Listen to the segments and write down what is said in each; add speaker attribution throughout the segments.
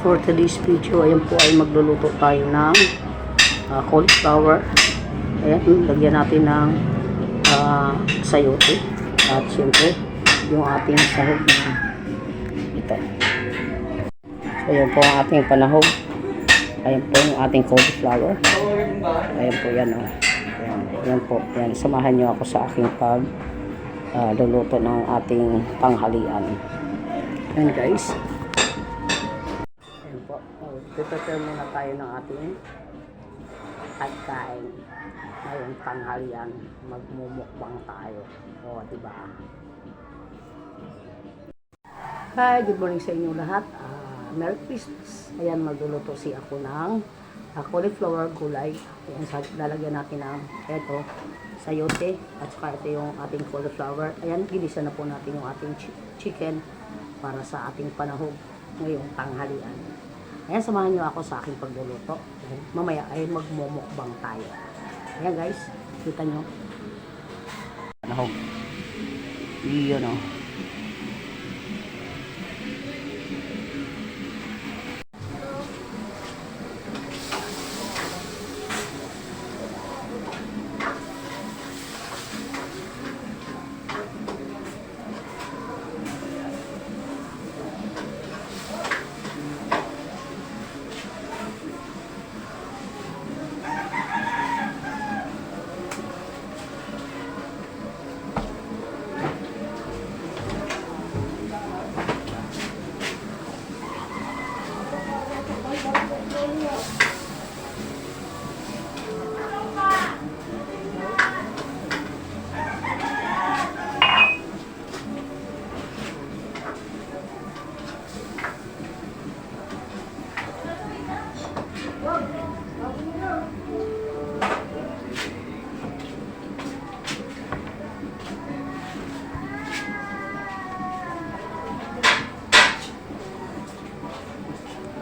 Speaker 1: for today's video. Ayan po ay magluluto tayo ng cauliflower. Ayan, lagyan natin ng sayote. At syempre, yung ating sahog na ito. So, ayan po ang ating panahog. Ayan po yung ating cauliflower. Ayan po yan. Oh. Ayan po. Ayan. Samahan nyo ako sa aking luluto ng ating tanghalian. Ayan guys. Ayan po. Prepare muna tayo ng ating pagkain. Ngayong tanghalian, magmumukbang tayo. O, diba? Hi, good morning sa inyo lahat. Merry Christmas. Ayan, magluluto ako ng cauliflower gulay. Ayan, lalagyan natin ng ito, sayote, at saka ito yung ating cauliflower. Ayan, gilisa na po natin yung ating chicken para sa ating panahog ngayong tanghalian. Ayan, samahan nyo ako sa aking pagluluto. Ayan, mamaya ay magmumukbang tayo. Ayan guys, kita nyo. Panahog. Iyon o.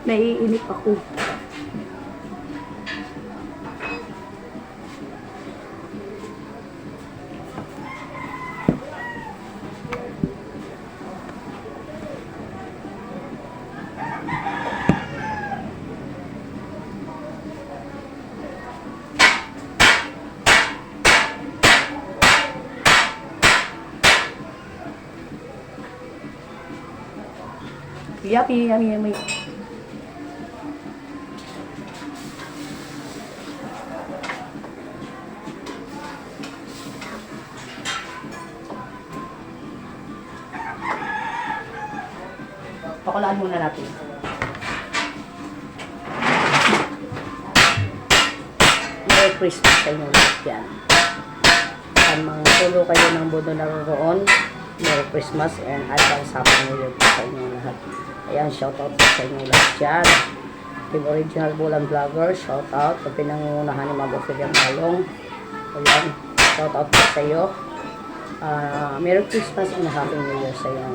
Speaker 1: Naiinip ako. Yummy, yummy, yummy. Pakulaan muna natin. Merry Christmas sa inyo lahat yan. At mga tulo kayo ng budo naroon, Merry Christmas and advance Happy New Year sa inyo lahat. Ayan, shoutout po sa inyo lahat yan. Team Original Bulan Vlogger, shoutout. Sa pinangunahan ni Mago Fidel Malong. Ayan, shoutout po sa iyo. Merry Christmas and Happy New Year sa iyo,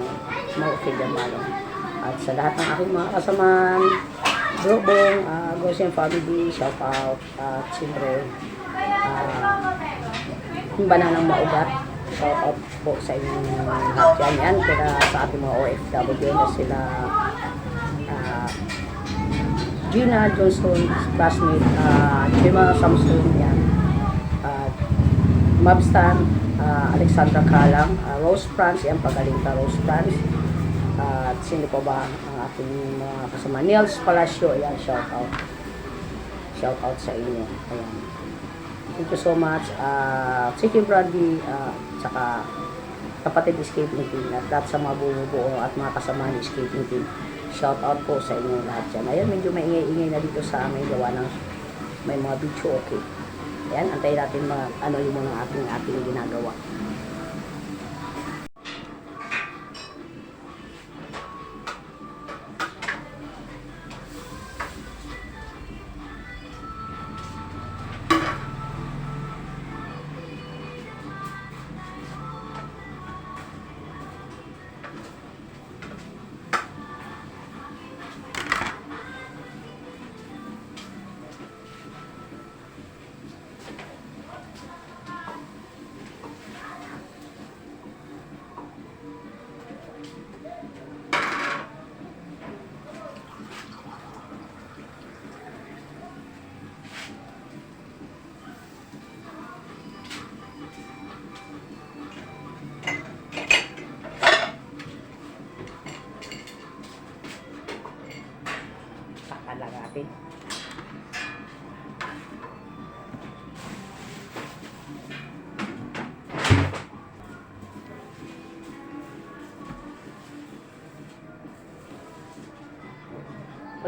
Speaker 1: Mago Fidel Malong. At sa lahat ng aking mga kasamaan, Grobong, Goshen Family, shout out. At siyempre, yung bananang maugat, shout out po sa inyong lahat yan. Kaya sa ating mga OFW na sila, Gina Johnson, classmate, Gemma Samson, yan. Mabstan, Alexandra Kalang, Rose France, yan pagaling ka Rose France. At sino pa ba ang ating mga kasama? Niels Palacio, ayan, shout out. Shout out sa inyo. Ayan. Thank you so much. Chicken Brandy, saka kapatid Escaping Team, at lahat sa mga bumubuo at mga kasama ni Escaping Team. Shout out po sa inyo lahat yan. Ayan, medyo maingay-ingay na dito sa amin gawa ng may mga video, okay. Ayan, antayin natin ano yung mga ating ginagawa.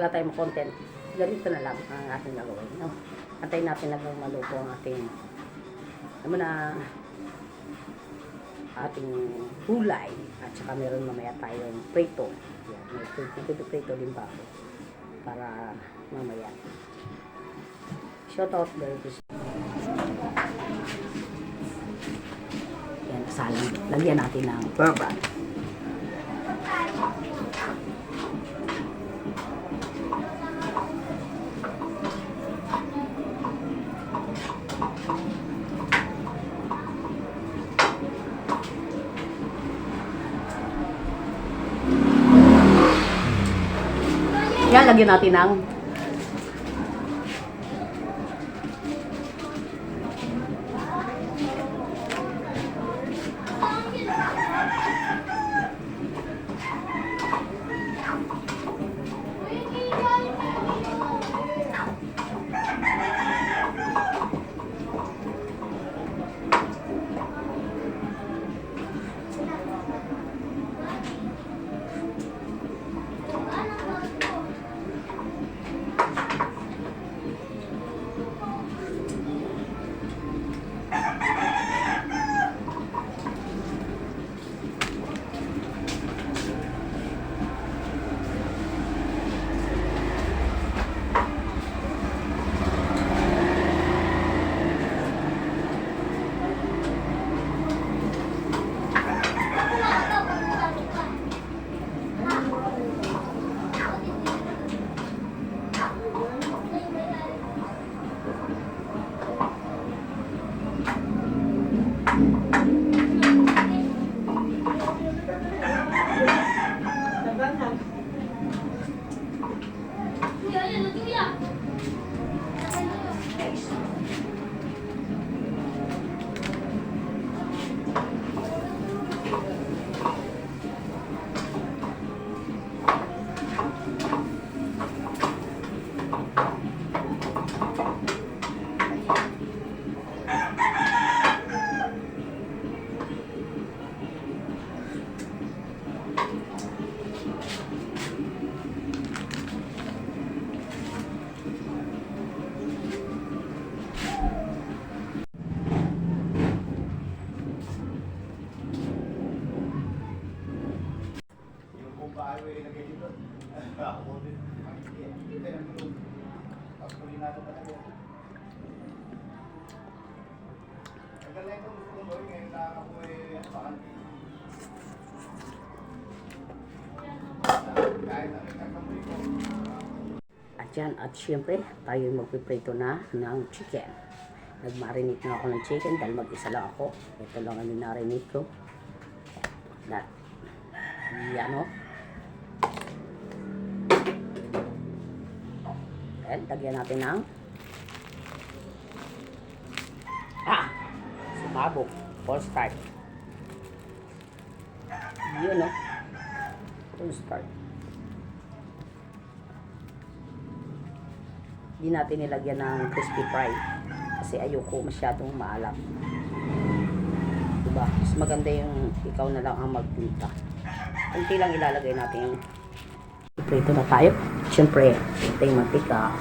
Speaker 1: wala tayong content, ganito na lang ang ating gagawin. No? Antayin natin hanggang maluto ang ating, alam mo na, ating gulay. At saka meron mamaya tayong prito. Yan, may prito din pa ako. Para mamaya. Shout out very much. Yan, asalan. Lagyan natin ng bourbon. Yan, lagyan natin ng at yan, at syempre tayo magpiprito na ng chicken. Nag-marinate na ako ng chicken dahil mag-isa lang ako. Ito lang ang minarinate ko. Yan o. And lagyan natin ng sumabog. Full start. Yun o. Full start. Hindi natin nilagyan ng crispy fry kasi ayoko masyadong maalam. Diba? Mas maganda yung ikaw na lang ang magpinta. Kunti lang ilalagay natin. Prito na tayo. Siyempre, ito yung mantika.